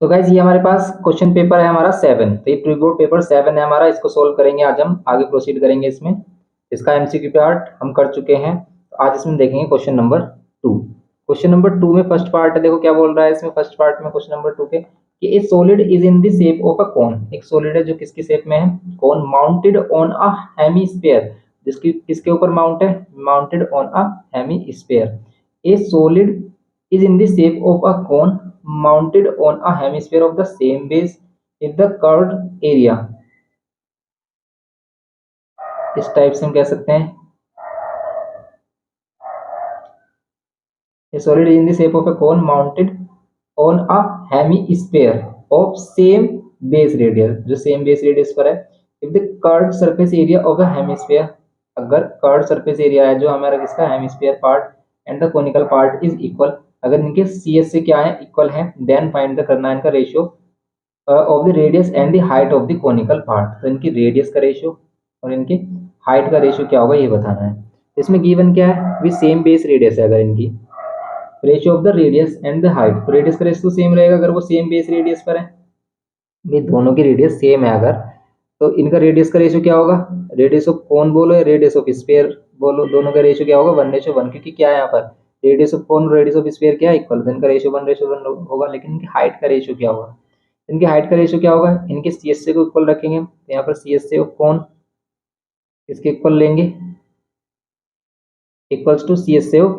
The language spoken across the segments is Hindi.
तो गाइज ये हमारे पास क्वेश्चन पेपर है हमारा 7। तो ये प्री बोर्ड पेपर 7 है हमारा, इसको सोल्व करेंगे आज हम, आगे प्रोसीड करेंगे इसमें। इसका एमसीक्यू पार्ट हम कर चुके हैं, तो आज इसमें देखेंगे क्वेश्चन नंबर 2। क्वेश्चन नंबर 2 में फर्स्ट पार्ट है, देखो क्या बोल रहा है इसमें फर्स्ट पार्ट में क्वेश्चन नंबर 2 के कि a solid is in the shape of a cone. एक सॉलिड है जो किसकी शेप में है, cone, mounted on a hemisphere, जिसकी किसके ऊपर माउंट है, mounted on a hemisphere. A solid is in the shape of a cone mounted on a hemisphere of the same base if the curved area। इस टाइप से हम कह सकते हैं a solid is in the shape of a cone mounted on a hemisphere of same base radius, जो same base radius पर है। if the curved surface area of the hemisphere, अगर curved surface area है जो हमारा किसका hemisphere part and the conical part is equal, अगर इनके सी एस से क्या है, इक्वल है, देन फाइंड द करना है इनका ratio of the radius and the height of the conical part. तो इनकी रेडियस का रेशियो और इनकी हाइट का रेशियो क्या होगा ये बताना है। इसमें गिवन क्या है, भी सेम बेस रेडियस है, अगर इनकी ratio of the radius and the height, तो रेडियस का रेशियो सेम रहेगा अगर वो सेम बेस रेडियस पर है। ये दोनों की रेडियस सेम है अगर, तो इनका रेडियस का रेशियो क्या होगा, रेडियस ऑफ कोन बोलो या रेडियस ऑफ स्फीयर बोलो, दोनों का रेशियो क्या होगा, 1:1, क्योंकि क्या है यहाँ पर radius of cone radius of sphere क्या है, इक्वल, तो इनका रेशियो 1:1 होगा। लेकिन इनकी हाइट का रेशियो क्या होगा, इनकी हाइट का रेशियो क्या होगा, इनके सी एस को इक्वल रखेंगे, तो यहाँ पर सी एस ऑफ कोन इसके इक्वल लेंगे, equals to C S of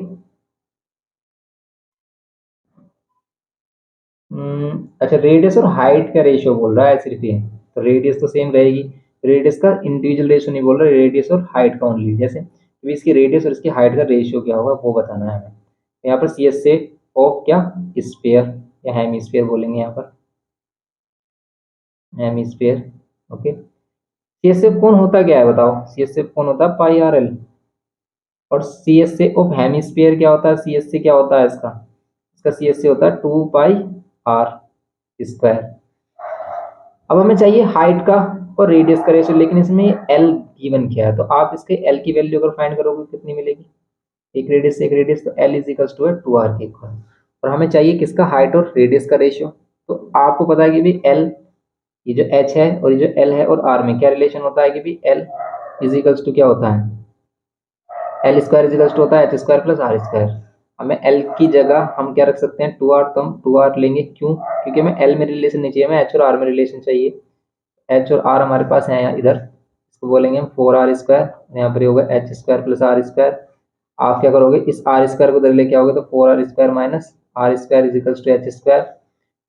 अच्छा रेडियस और हाइट का रेशियो बोल रहा है सिर्फ ये, तो रेडियस तो सेम रहेगी, रेडियस का इंडिविजुअल रेशियो नहीं बोल रहा, रेडियस और हाइट का ओनली, जैसे तो इसकी रेडियस और इसकी हाइट का रेशियो क्या होगा वो बताना है हमें। यहाँ पर सी एस से ऑफ क्या, स्फीयर या हेमीस्फीयर बोलेंगे यहाँ पर, hemisphere. Okay, C S F कौन होता क्या है बताओ, सी एस एफ कौन होता है पाई आर एल, और सी एस से ऑफ हेमीस्फीयर क्या होता है, सी एस से क्या होता है इसका, इसका सी एस से होता है 2 पाई आर स्क्वायर। अब हमें चाहिए हाइट का और रेडियस का रेशियो, लेकिन इसमें एल गिवन किया है, तो आप इसके एल की वैल्यू अगर फाइंड करोगे कितनी मिलेगी, एक रेडियस से एक रेडियस, तो एल इज इक्वल टू है 2r के इक्वल। और हमें चाहिए किसका, हाइट और रेडियस का रेशियो। तो आपको पता है कि भी एल, ये जो एच है और ये जो एल है, और आर में क्या रिलेशन होता है कि भी एल इज इक्वल टू क्या होता है, L square is equal to होता है H square plus R square. हमें एल की जगह हम क्या रख सकते हैं 2r, तो हम 2r लेंगे, क्यों, क्योंकि हमें एल में रिलेशन नहीं चाहिए, हमें एच और आर में रिलेशन चाहिए। एच और आर हमारे पास है यहाँ, इधर इसको बोलेंगे हम 4r स्क्वायर, यहाँ पर होगा H square plus R square. आप क्या करोगे, इस आर स्क्वायर को इधर लेके आओगे, तो 4r square minus R square is equal to H square,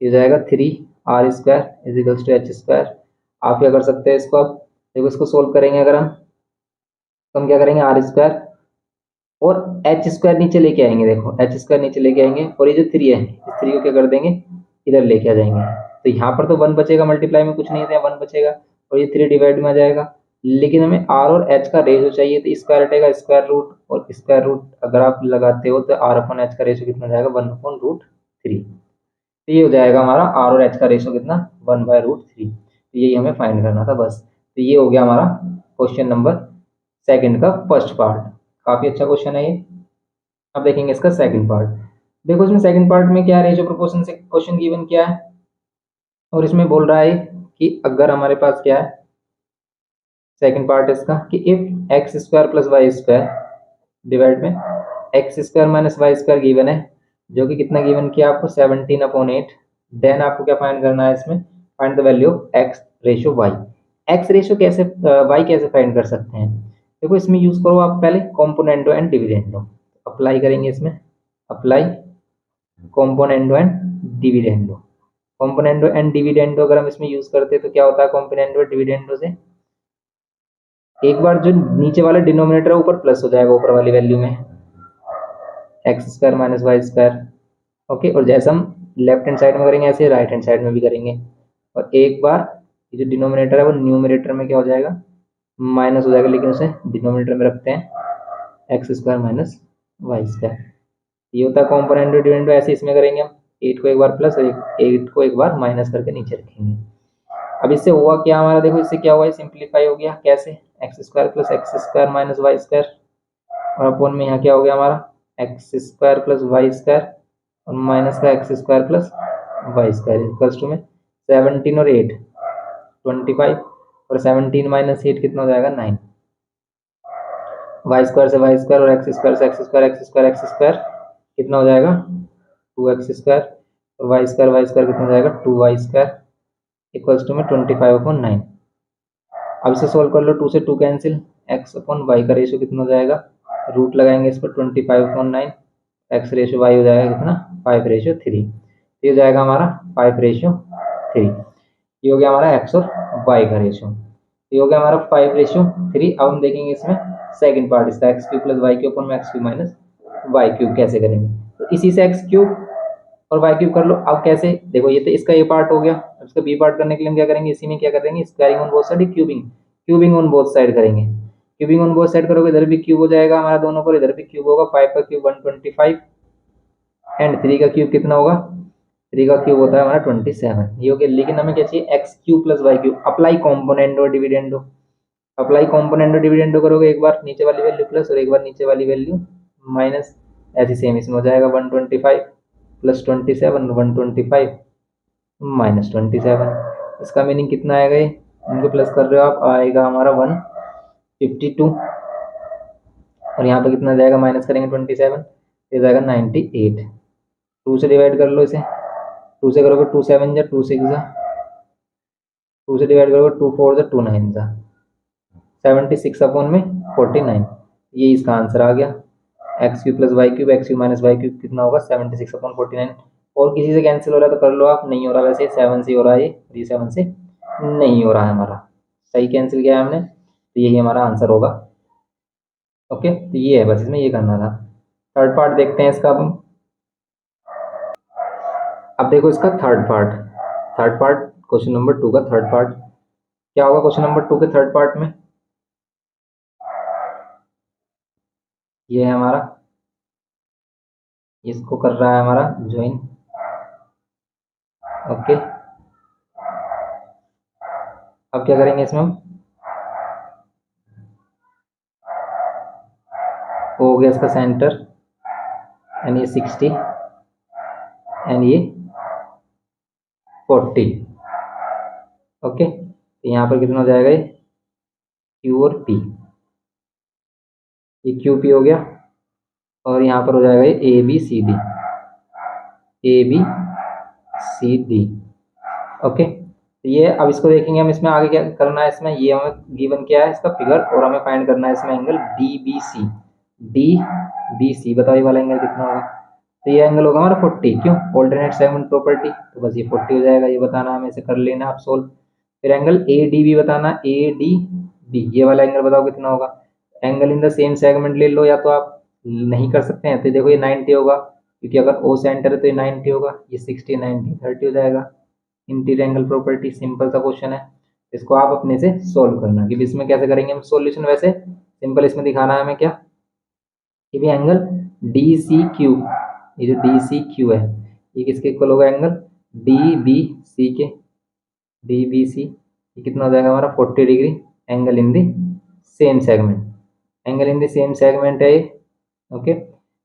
ये जाएगा 3r square is equal to H square. आप क्या कर सकते हैं इसको, अब देखो इसको सोल्व करेंगे अगर हम, तो हम क्या करेंगे आर स्क्वायर और एच स्क्वायर नीचे लेके आएंगे, देखो एच स्क्वायर नीचे लेके आएंगे, और ये जो 3 है इस 3 को क्या कर देंगे इधर लेके आ जाएंगे, तो यहाँ पर तो 1 बचेगा, मल्टीप्लाई में कुछ नहीं है, 1 बचेगा, और ये 3 डिवाइड में आ जाएगा। लेकिन हमें आर और एच का रेशियो चाहिए, तो स्क्वायर हटेगा स्क्वायर रूट, और स्क्वायर रूट अगर आप लगाते हो तो आर अपन एच का रेशियो कितना जाएगा 1/√3। तो ये हो जाएगा हमारा आर और एच का रेशियो कितना 1/√3। तो यही हमें फाइंड करना था बस। तो ये हो गया हमारा क्वेश्चन नंबर 2 का फर्स्ट पार्ट, काफी अच्छा क्वेश्चन है ये। अब देखेंगे इसका सेकंड पार्ट। देखो इसमें सेकंड पार्ट में क्या रेशियो प्रोपोर्शन से क्वेश्चन गिवन किया है, और इसमें बोल रहा है कि अगर हमारे पास क्या है सेकंड पार्ट इसका, कि if x square plus Y square divide में x square minus Y square given है, जो कि कितना गिवन किया आपको 17/8, देन आपको क्या फाइंड करना है इसमें, find the value of X ratio Y. X ratio कैसे, वाई कैसे फाइंड कर सकते हैं, देखो इसमें यूज करो आप पहले कॉम्पोनेंडो एंड डिविडेंडो, अप्लाई करेंगे इसमें, apply componendo and dividendo. Componendo and dividendo अगर हम इसमें यूज करते हैं तो क्या होता है, कॉम्पोनेंडो डिविडेंडो से एक बार जो नीचे वाला डिनोमिनेटर है ऊपर प्लस हो जाएगा ऊपर वाली वैल्यू में, x square minus Y square. Okay, और जैसे हम लेफ्ट हैंड साइड में करेंगे ऐसे राइट हैंड साइड में भी करेंगे, और एक बार ये जो डिनोमिनेटर है वो न्यूमिनेटर में क्या हो जाएगा माइनस हो जाएगा, लेकिन उसे डिनोमिनेटर में रखते हैं X square minus Y square. ये होता है कॉम्पोनेंट डिविडेंड, ऐसे इसमें करेंगे हम 8 को एक बार प्लस और 8 को एक बार माइनस करके नीचे रखेंगे। अब इससे हुआ क्या हमारा, देखो इससे क्या हुआ, सिंप्लीफाई हो गया, कैसे, X square plus X square minus Y square, और अपोन में यहाँ क्या हो गया हमारा X square plus Y square और माइनस का X square plus Y square equals to में 17 और 8 25 और 17 माइनस 8 कितना हो जाएगा 9। वाई स्क्वायर से वाई स्क्वायर और एक्स स्क्वायर से x square x square x square कितना हो जाएगा 2x² और वाई स्क्वायर कितना हो जाएगा 2y² इक्वल्स टू में 25/9। अब इसे सोल्व कर लो, 2 से 2 कैंसिल, x/y का रेशियो कितना हो जाएगा, रूट लगाएंगे इस पर 25/9, x रेशियो y हो जाएगा कितना 5/3, ये हो जाएगा हमारा 5/3। ये हो गया हमारा x और y का रेशियो, ये हो गया हमारा 5/3। अब हम देखेंगे इसमें सेकंड पार्ट इसका x³ + y³ कैसे करेंगे। तो इसी से x³ और y³ कर लो। अब कैसे, देखो ये तो इसका ए पार्ट हो गया, अब इसका बी पार्ट करने के लिए हम क्या करेंगे, इसी में क्या करेंगे, squaring on both side, cubing on both side करेंगे। क्यूबिंग ऑन बोथ साइड करोगे, इधर भी क्यूब हो जाएगा हमारा दोनों पर, इधर भी क्यूब होगा, 5 का क्यूब 125 एंड 3 का क्यूब कितना होगा, 3 का क्यूब होता है हमारा 27, ये हो गया। लेकिन हमें क्या चाहिए, x³ + y³। अप्लाई कॉम्पोनेंट और डिविडेंडो, अप्लाई कॉम्पोनेंट और डिविडेंडो करोगे, एक बार नीचे वाली वैल्यू प्लस और एक बार नीचे वाली वैल्यू माइनस, ऐसे सेम इसमें हो जाएगा 125 + 27 125 -27। इसका मीनिंग कितना आएगा, ये इनको प्लस कर रहे हो आप, आएगा हमारा 152 और यहाँ पे कितना जाएगा, माइनस करेंगे 27, ये जाएगा 98। 2 से डिवाइड कर लो इसे, 2 से करोगे 2 7 जा 2 6 जा, 2 से डिवाइड करोगे 2 4 जा 2 9 जा, 76/49, ये इसका आंसर आ गया। x³ + y³ x³ - y³ कितना होगा 76/49। और किसी से कैंसिल हो रहा है तो कर लो आप, नहीं हो रहा, वैसे 7 से हो रहा है, ये 7 से नहीं हो रहा है हमारा, सही कैंसिल किया है हमने, तो यही हमारा आंसर होगा। ओके, तो ये है, बस इसमें ये करना था। थर्ड पार्ट देखते हैं इसका अब देखो इसका थर्ड पार्ट क्वेश्चन नंबर 2 का थर्ड पार्ट क्या होगा, क्वेश्चन नंबर 2 के थर्ड पार्ट में ये है हमारा, इसको कर रहा है हमारा ज्वाइन। ओके, अब क्या करेंगे इसमें हम, हो गया इसका सेंटर एंड ये 60 एंड ये 40। ओके, तो यहाँ पर कितना हो जाएगा, ये क्यू और पी, ये क्यू पी हो गया और यहाँ पर हो जाएगा ये A B C D, A B C D. Okay, तो ये अब इसको देखेंगे हम, इसमें आगे क्या करना है, इसमें ये हमें गिवन क्या है इसका फिगर, और हमें फाइंड करना है इसमें angle D B C. D B C बताओ ये वाला एंगल कितना होगा, तो ये एंगल होगा हमारा 40, क्यों, ऑल्टरनेट सेगमेंट प्रॉपर्टी, तो बस ये 40 हो जाएगा, ये बताना हमें, इसे कर लेना आप सोल्व। फिर एंगल ए डी बी बताना, ए डी बी ये वाला एंगल बताओ कितना होगा, angle in the same segment ले लो, या तो आप नहीं कर सकते हैं तो देखो ये 90 होगा, क्योंकि अगर ओ सेंटर है तो ये 90 होगा, ये 60 90 30 हो जाएगा। इंटीरियर एंगल प्रॉपर्टी, सिंपल सा क्वेश्चन है, इसको आप अपने से सोल्व करना, कि इसमें कैसे करेंगे हम सॉल्यूशन, वैसे सिंपल इसमें दिखाना है हमें क्या, कि भी एंगल डी सी क्यू, ये जो डी सी क्यू है ये किसके इक्वल होगा, एंगल डी बी सी के, डी बी सी ये कितना हो जाएगा हमारा 40 degree, angle in the same segment, angle in the same segment है ये। ओके,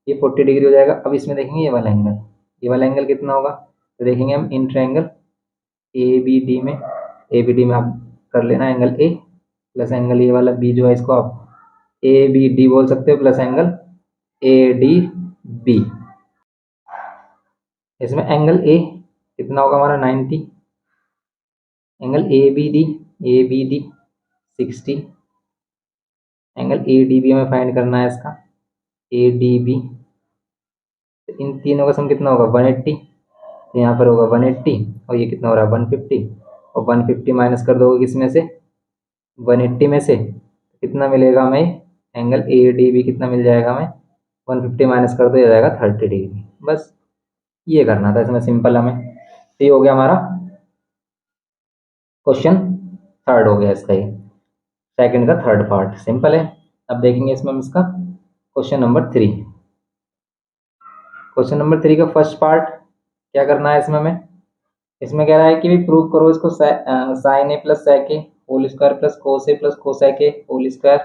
ये 40 डिग्री हो जाएगा। अब इसमें देखेंगे ये वाला एंगल, ये वाला एंगल कितना होगा, तो देखेंगे हम in triangle A B D में, ए बी डी में आप कर लेना एंगल ए प्लस एंगल ये वाला बी जो है इसको आप ए बी डी बोल सकते हो, plus angle A D B. इसमें एंगल ए कितना होगा हमारा 90, angle A B D 60, angle A D B हमें फाइंड करना है इसका, ए डी बी, तो इन तीनों का सम कितना होगा 180, तो यहाँ पर होगा 180 और ये कितना हो रहा है 150, और 150 माइनस कर दोगे किसमें से 180 में से, कितना मिलेगा हमें, एंगल ए डी बी कितना मिल जाएगा हमें, 150 माइनस कर दो ये जाएगा 30 डिग्री। बस ये करना था इसमें, सिंपल हमें, तो ये हो गया हमारा क्वेश्चन थर्ड हो गया इसका, ये सेकंड का थर्ड पार्ट सिंपल है। अब देखेंगे इसमें हम इसका क्वेश्चन नंबर 3। क्वेश्चन नंबर 3 का फर्स्ट पार्ट क्या करना है इसमें हमें, इसमें कह रहा है कि भी प्रूव करो इसको, sine A plus sec A whole square plus cos A plus cosec A whole square,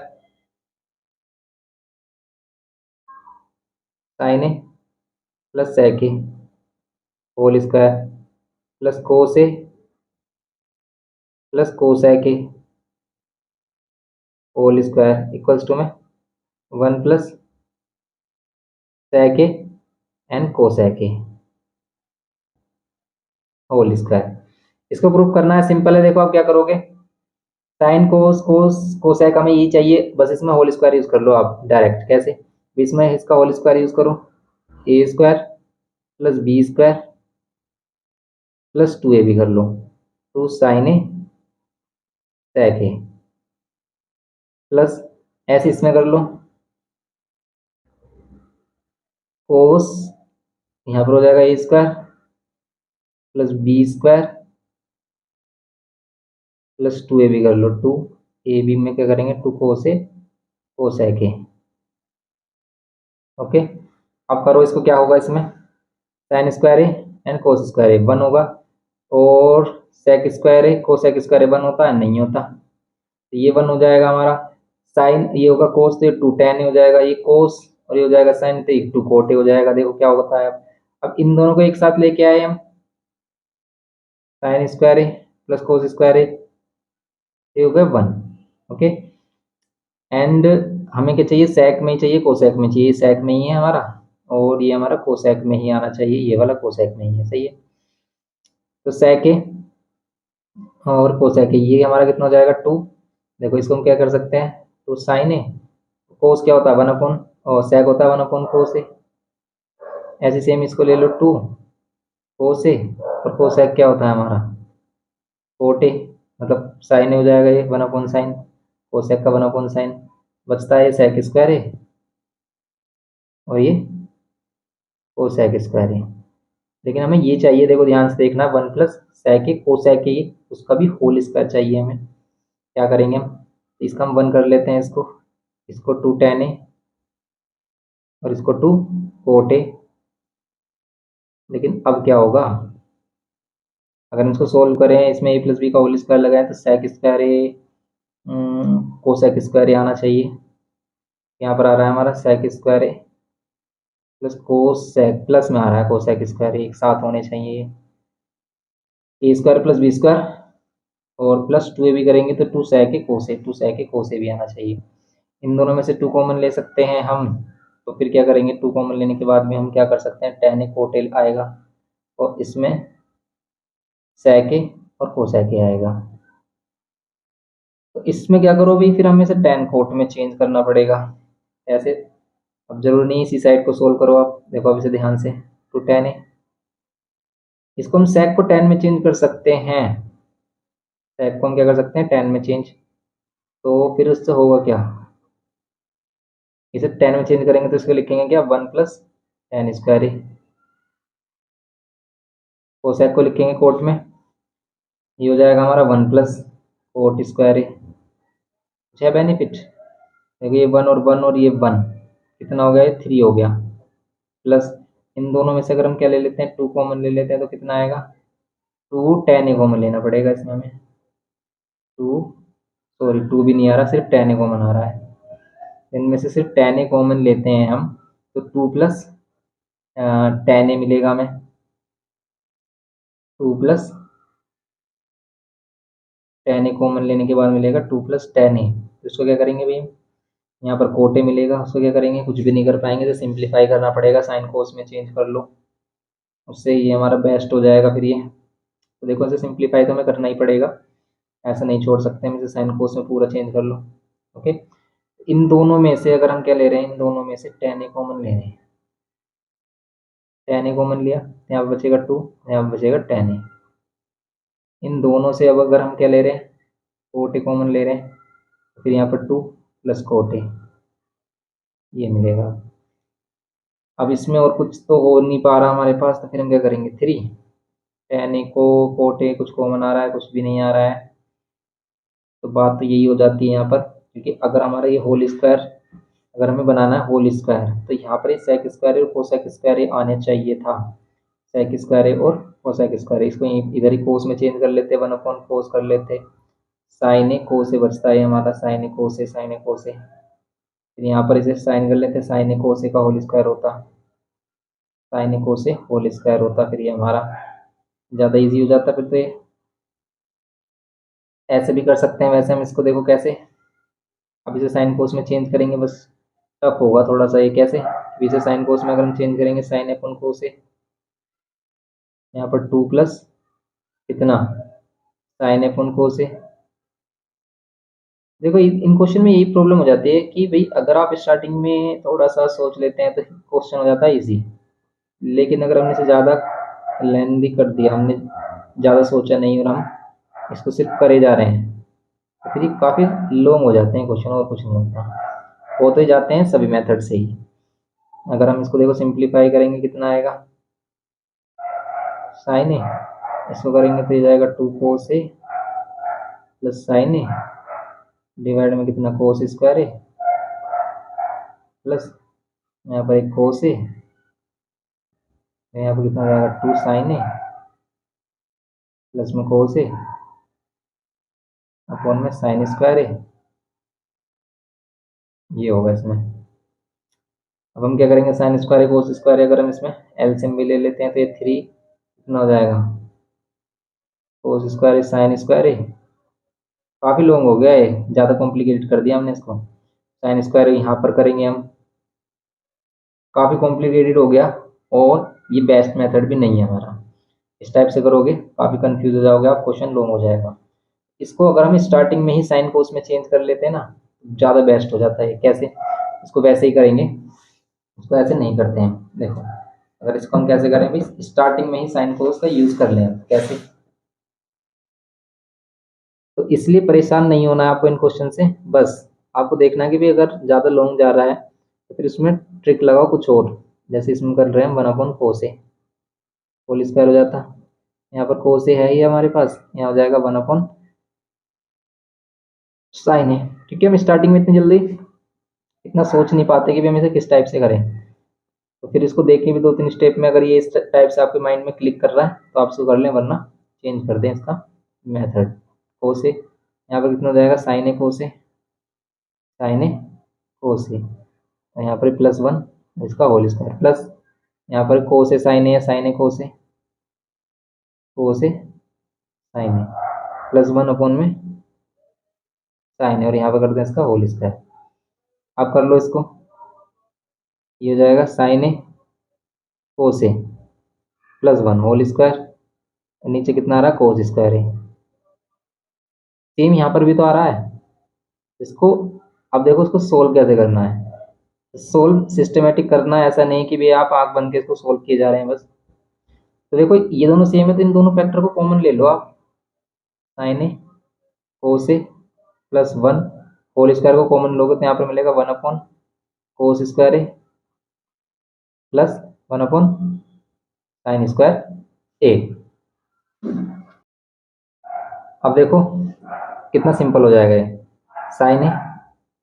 sine A plus sec A whole square plus cos A plus cosec A whole square equals to में 1 plus sec A and cosec A whole square. इसको प्रूफ करना है, सिंपल है। देखो आप क्या करोगे, साइन कोस कोस कोसैक हमें ये चाहिए, बस इसमें होल स्क्वायर यूज कर लो आप डायरेक्ट। कैसे? इसमें इसका होल स्क्वायर यूज करो, a square plus b square plus 2ab कर लो, 2 sine a sec a plus ऐसे इसमें कर लो कोस, यहाँ पर हो जाएगा a square plus b square plus 2ab कर लो, 2ab में क्या करेंगे 2 कोस ए कोसैक ए। ओके, अब करो इसको, क्या होगा इसमें sine square a and cos square a 1 होगा, और sec square a cosec square a 1 होता है, नहीं होता, तो ये 1 हो जाएगा हमारा। साइन ये होगा कोस, तो ये 2 tan ए हो जाएगा, ये कोस और ये हो जाएगा साइन, तो 2 cot ए हो जाएगा। देखो क्या होता है। अब इन दोनों को एक साथ लेके आए हम, साइन स्क्वायर ए प्लस कोस स्क्वायर ए, ये हो गया 1। ओके, एंड हमें क्या चाहिए, सेक में ही चाहिए, कोसैक में चाहिए, सेक में ही है हमारा, और ये हमारा कोसैक में ही आना चाहिए, ये वाला कोसैक में ही है, सही है। तो सेक ए और कोसैक ए, ये हमारा कितना हो जाएगा 2। देखो इसको हम क्या कर सकते हैं, 2 साइन ए, कोस क्या होता है 1 अपॉन, और सेक होता है 1 अपॉन कोस ए। ऐसे सेम इसको ले लो 2 कोस ए, और कोसैक क्या होता है हमारा कोट ए, मतलब साइन ए हो जाएगा ये 1 अपॉन साइन, कोसैक का 1 अपॉन साइन, बचता है सेक स्क्वायर ए और ये कोसैक स्क्वायर ए। लेकिन हमें ये चाहिए, देखो ध्यान से देखना, 1 plus sec A cosec A, उसका भी होल स्क्वायर चाहिए हमें। क्या करेंगे हम, इसका हम 1 कर लेते हैं, इसको इसको 2 tan ए और इसको 2 cot ए। लेकिन अब क्या होगा, अगर हम इसको सोल्व करें, इसमें ए प्लस बी का होल स्क्वायर लगाएं, तो सेक स्क्वायर ए कोसैक स्क्वायर ए आना चाहिए। यहाँ पर आ रहा है हमारा सेक स्क्वायर ए प्लस कोसैक, प्लस में आ रहा है कोसैक स्क्वायर ए, एक साथ होने चाहिए ये, ए स्क्वायर प्लस बी स्क्वायर और प्लस 2ab करेंगे तो 2 sec ए कोस ए, 2 sec ए कोस ए भी आना चाहिए। इन दोनों में से 2 कॉमन ले सकते हैं हम, तो फिर क्या करेंगे, 2 कॉमन लेने के बाद में हम क्या कर सकते हैं, tan ए कोट ए आएगा, और इसमें sec ए और कोसैक ए आएगा। तो इसमें क्या करो भाई, फिर हमें से tan कोट में चेंज करना पड़ेगा ऐसे। अब जरूरी नहीं इसी साइड को सोल्व करो आप, देखो अब इसे ध्यान से, 2 tan ए, इसको हम sec को tan में चेंज कर सकते हैं, sec को हम क्या कर सकते हैं tan में चेंज, तो फिर उससे होगा क्या, इसे 10 में चेंज करेंगे तो इसको लिखेंगे क्या 1 plus tan square a, Cossack को लिखेंगे कोट में, ये हो जाएगा हमारा 1 प्लस कोट स्क्वायर ए। कुछ है बेनिफिट, देखो ये 1 और 1 और ये 1 कितना हो गया, ये 3 हो गया, प्लस इन दोनों में से अगर हम क्या ले लेते हैं 2 कॉमन ले लेते हैं, तो कितना आएगा 2 tan ए कॉमन लेना पड़ेगा इसमें हमें, 2 सॉरी 2 भी नहीं आ रहा, सिर्फ tan ए कॉमन आ रहा है। इनमें से सिर्फ tan ए कॉमन लेते हैं हम, तो 2 प्लस tan ए मिलेगा हमें, 2 प्लस tan ए कॉमन लेने के बाद मिलेगा 2 प्लस tan ए। तो इसको क्या करेंगे भाई, यहाँ पर कोट ए मिलेगा, उसको क्या करेंगे, कुछ भी नहीं कर पाएंगे, तो सिंप्लीफाई करना पड़ेगा, साइन कोस में चेंज कर लो, उससे ये हमारा बेस्ट हो जाएगा फिर ये। तो देखो इसे सिंप्लीफाई तो हमें करना ही पड़ेगा, ऐसा नहीं छोड़ सकते हम इसे, साइन कोस में पूरा चेंज कर लो। ओके, इन दोनों में से अगर हम क्या ले रहे हैं, इन दोनों में से tan ए कॉमन ले रहे हैं, tan ए कॉमन लिया, यहाँ पर बचेगा 2, यहाँ पर बचेगा tan ए। इन दोनों से अब अगर हम क्या ले रहे हैं, कोट ए कॉमन ले रहे हैं, फिर यहाँ पर 2 प्लस कोट ए, ये मिलेगा। अब इसमें और कुछ तो हो नहीं पा रहा हमारे पास, तो फिर हम क्या करेंगे 3, tan ए को कोट ए कुछ कॉमन आ रहा है, कुछ भी नहीं आ रहा है, तो बात तो यही हो जाती है यहाँ पर, क्योंकि अगर हमारा ये होल स्क्वायर, अगर हमें बनाना है होल स्क्वायर, तो यहाँ पर ये सेक स्क्वायर और कोसेक स्क्वायर आने चाहिए था, सेक स्क्वायर और कोसेक स्क्वायर, इसको इधर ही कोस में चेंज कर लेते, 1 अपॉन कोस कर लेते, साइन ए कोस ए बचता है हमारा, साइन ए कोस ए, साइन ए कोस ए, फिर यहाँ पर इसे साइन कर लेते, साइन ए कोस ए का होल स्क्वायर होता, साइन ए कोस ए होल स्क्वायर होता, फिर ये हमारा ज़्यादा इजी हो जाता फिर तो ये। ऐसे भी कर सकते हैं, वैसे हम इसको देखो कैसे, अब इसे साइन कोस में चेंज करेंगे, बस टफ होगा थोड़ा सा ये कैसे। अब इसे साइन कोस में अगर हम चेंज करेंगे साइन अपन कोस से, यहाँ पर 2 प्लस कितना साइन अपन कोस से। देखो इन क्वेश्चन में यही प्रॉब्लम हो जाती है कि भाई अगर आप स्टार्टिंग में थोड़ा सा सोच लेते हैं तो क्वेश्चन हो जाता है इजी, लेकिन अगर हमने इसे ज़्यादा लेंदी कर दिया, हमने ज़्यादा सोचा नहीं और हम इसको सिर्फ करे जा रहे हैं, तो फिर ये काफ़ी लॉन्ग हो जाते हैं क्वेश्चन और कुछ नहीं होता, होते जाते हैं सभी मेथड से ही। अगर हम इसको देखो सिंप्लीफाई करेंगे कितना आएगा साइन ए, इसको करेंगे तो ये जाएगा 2 कोस A plus sign A divide में कितना कोस स्क्वायर ए प्लस यहाँ पर एक कोस ए, यहाँ पर कितना जाएगा 2 साइन ए प्लस में कोस ए अपॉन में साइन स्क्वायर ए, ये होगा इसमें। अब हम क्या करेंगे साइन स्क्वायर ए कोस स्क्वायर ए, अगर हम इसमें एलसीएम भी ले लेते हैं तो ये 3 कितना हो जाएगा कोस स्क्वायर ए साइन स्क्वायर ए। काफ़ी लॉन्ग हो गया है, ज़्यादा कॉम्प्लिकेटेड कर दिया हमने इसको। साइन स्क्वायर यहाँ पर करेंगे हम, काफ़ी कॉम्प्लिकेटेड हो गया और ये बेस्ट मेथड भी नहीं है हमारा। इस टाइप से करोगे काफ़ी कंफ्यूज हो जाओगे आप, क्वेश्चन लॉन्ग हो जाएगा। इसको अगर हम स्टार्टिंग में ही साइन कोस में चेंज कर लेते हैं ना, ज़्यादा बेस्ट हो जाता है। कैसे, इसको वैसे ही करेंगे, इसको ऐसे नहीं करते हैं। देखो अगर इसको हम कैसे करें भाई, स्टार्टिंग में ही साइन कोस का यूज़ कर लें, कैसे। तो इसलिए परेशान नहीं होना है आपको इन क्वेश्चन से, बस आपको देखना है कि भाई अगर ज़्यादा लॉन्ग जा रहा है तो फिर इसमें ट्रिक लगाओ कुछ और। जैसे इसमें कर रहे हैं 1 अपॉन कोस ए होल स्क्वायर हो जाता, यहाँ पर कोस ए है ही हमारे पास, यहाँ हो जाएगा 1 अपॉन साइन है। क्योंकि हम स्टार्टिंग में इतनी जल्दी इतना सोच नहीं पाते कि भी हम इसे किस टाइप से करें, तो फिर इसको देख के भी 2-3 स्टेप में अगर ये इस टाइप से आपके माइंड में क्लिक कर रहा है तो आप इसको कर लें, वरना चेंज कर दें इसका मेथड। कोस ए यहाँ पर कितना हो जाएगा साइन ए कोस ए, साइन ए कोस ए, और यहाँ पर +1 इसका होल स्क्वायर प्लस यहाँ पर कोस ए साइन ए, साइन ए कोस ए, कोस ए साइन ए +1 अपॉन में साइन है, और यहाँ पर कर दें इसका होल स्क्वायर। आप कर लो इसको, ये हो जाएगा साइन ए कोस ए +1 होल स्क्वायर, नीचे कितना आ रहा है कोस स्क्वायर है। सेम यहाँ पर भी तो आ रहा है इसको। अब देखो इसको सोल्व कैसे करना है, सोल्व सिस्टमेटिक करना है, ऐसा नहीं कि भाई आप आंख बन के इसको सोल्व किए जा रहे हैं बस। तो देखो ये दोनों सेम है तो इन दोनों फैक्टर को कॉमन ले लो आप, साइन ए कोस ए +1 होल स्क्वायर को कॉमन लोगे तो यहाँ पर मिलेगा 1 अपॉन कोस स्क्वायर ए प्लस 1 अपॉन साइन स्क्वायर ए। अब देखो कितना सिंपल हो जाएगा ये, साइन ए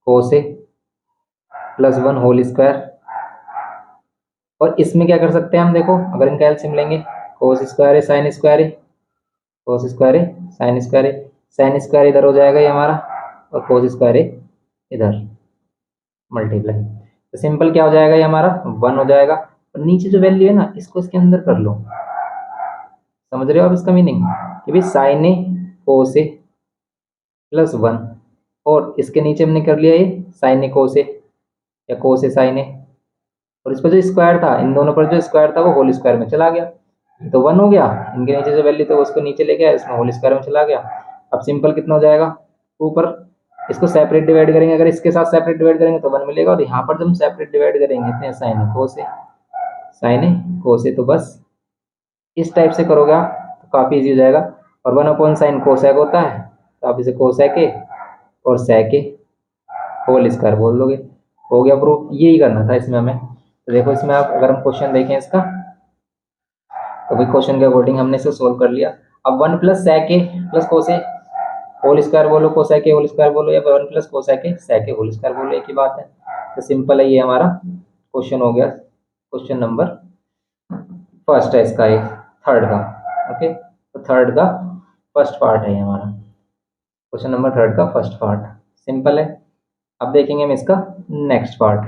कोस ए +1 होल स्क्वायर, और इसमें क्या कर सकते हैं हम, देखो अगर इनका एलसीएम लेंगे कोस स्क्वायर ए साइन स्क्वायर ए, कोस स्क्वायर ए साइन स्क्वायर ए, साइन स्क्वायर इधर हो जाएगा ये हमारा, और कोस स्क्वायर ए इधर मल्टीप्लाई, तो सिंपल क्या हो जाएगा ये हमारा 1 हो जाएगा। और नीचे जो वैल्यू है ना इसको इसके अंदर कर लो, समझ रहे हो आप इसका मीनिंग कि भाई साइन ए कोस ए +1, और इसके नीचे हमने कर लिया ये साइन ए कोस ए या कोस ए साइन ए, और इस पर जो स्क्वायर था, इन दोनों पर जो स्क्वायर था वो होल स्क्वायर में चला गया, तो 1 हो गया। इनके नीचे जो वैल्यू था उसको नीचे ले गया, इसमें होल स्क्वायर में चला गया। अब सिंपल कितना हो जाएगा ऊपर, इसको सेपरेट डिवाइड करेंगे, अगर इसके साथ सेपरेट डिवाइड करेंगे तो 1 मिलेगा, और यहाँ पर जब हम सेपरेट डिवाइड करेंगे तो साइन ए कोस ए, साइन ए कोस ए, तो बस इस टाइप से करोगे आप तो काफ़ी इजी हो जाएगा। और 1/sin कोसेक होता है, तो आप इसे कोसेक ए और सेक ए होल स्क्वायर बोल दोगे, हो गया प्रूफ। यही करना था इसमें हमें। तो देखो इसमें आप अगर हम क्वेश्चन देखें इसका, तो भाई क्वेश्चन के अकॉर्डिंग हमने इसे सोल्व कर लिया। अब 1 + sec a + cos a whole square बोलो, कोसेक ए होल स्क्वायर बोलो, या 1 + cosec a sec a whole square बोलो, एक ही बात है। तो सिंपल है, ये हमारा क्वेश्चन हो गया, क्वेश्चन नंबर फर्स्ट है इसका, एक थर्ड का। ओके, तो थर्ड का फर्स्ट पार्ट है ये हमारा, क्वेश्चन नंबर थर्ड का फर्स्ट पार्ट सिंपल है। अब देखेंगे हम इसका नेक्स्ट पार्ट।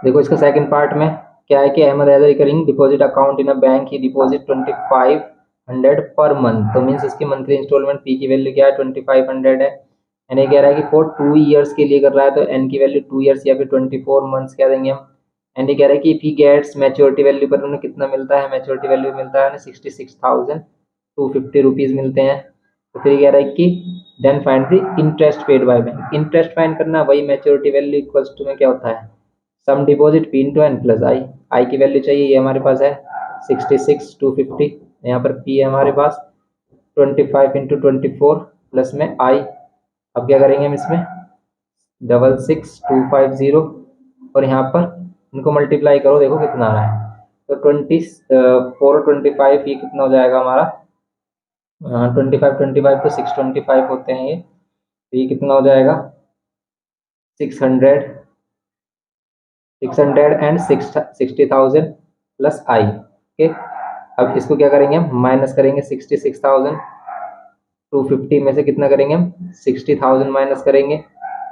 देखो इसका सेकंड पार्ट में क्या है कि Ahmad as recurring deposit account in a bank he deposit 2500 per month, तो मीन्स इसकी मंथली इंस्टॉलमेंट पी की वैल्यू क्या है 2500 है। एंड ये कह रहा है कि फॉर 2 ईयर्स के लिए कर रहा है, तो एन की वैल्यू 2 ईयर्स या फिर 24 मंथ्स कह देंगे हम। एंड ये कह रहा है कि if he gets maturity value पर उन्हें कितना मिलता है, मैच्योरिटी वैल्यू मिलता है 66,250 रुपीज़ मिलते हैं। तो फिर ये कह रहा है कि then find the interest paid by bank, interest find करना, वही मैच्योरिटी वैल्यू इक्वल्स टू में क्या होता है sum deposit P into n plus i. I की वैल्यू चाहिए, ये हमारे पास है 66,250, यहाँ पर पी है हमारे पास 25 इंटू 24 प्लस में आई। अब क्या करेंगे हम इसमें 66,250 और यहाँ पर इनको मल्टीप्लाई करो, देखो कितना आ रहा है। तो 24 25 ये कितना हो जाएगा हमारा 25 तो 625 होते हैं ये, तो ये कितना हो जाएगा 660,000 प्लस आई। ओके, अब इसको क्या करेंगे हम माइनस करेंगे 66,250 में से कितना करेंगे हम 60,000 माइनस करेंगे,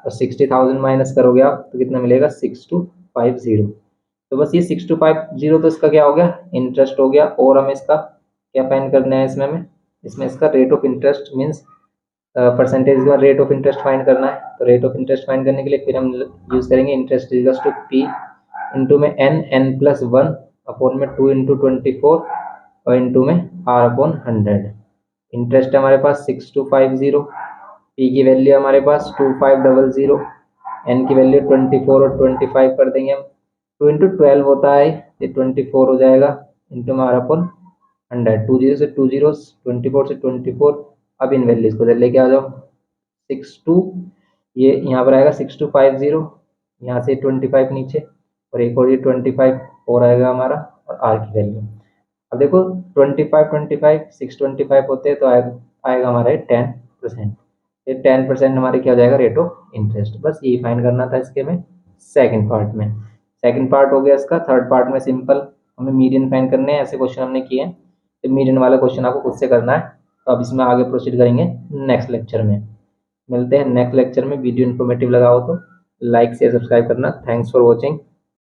और 60,000 माइनस करोगे आप तो कितना मिलेगा 6250। तो बस ये 6250 तो इसका क्या हो गया इंटरेस्ट हो गया। और हमें इसका क्या फाइंड करना है इसमें, हमें इसमें इसका rate of interest means percentage का रेट ऑफ इंटरेस्ट फाइंड करना है। तो रेट ऑफ इंटरेस्ट फाइंड करने के लिए फिर हम यूज करेंगे interest equals to P into में एन प्लस 1 अपॉन में 2 इंटू 24 और इंटू में आर अपॉन 100। इंटरेस्ट हमारे पास 6250, पी की वैल्यू हमारे पास 2500, एन की वैल्यू 24 और 25 कर देंगे हम। 2 इंटू 12 होता है, ये 24 हो जाएगा इंटू में आर अपॉन 100, 2 जीरो से 2 जीरो 24 से 24। अब इन वैल्यूज को इधर लेके आ जाओ 62, ये यहाँ पर आएगा 6250, यहाँ से 25 नीचे और एक और ये 25 और आएगा हमारा और आर की वैल्यू। अब देखो 25 625 होते हैं तो आएगा हमारा 10%। ये 10% हमारे क्या हो जाएगा रेट ऑफ इंटरेस्ट। बस यही फाइंड करना था इसके में सेकंड पार्ट में। सेकंड पार्ट हो गया इसका। थर्ड पार्ट में सिंपल हमें मीडियन फाइंड करने हैं, ऐसे क्वेश्चन हमने किए हैं, तो मीडियन वाला क्वेश्चन आपको खुद से करना है। तो अब इसमें आगे प्रोसीड करेंगे नेक्स्ट लेक्चर में। मिलते हैं नेक्स्ट लेक्चर में। वीडियो इन्फॉर्मेटिव लगा हो तो लाइक शेयर सब्सक्राइब करना। Thanks for watching.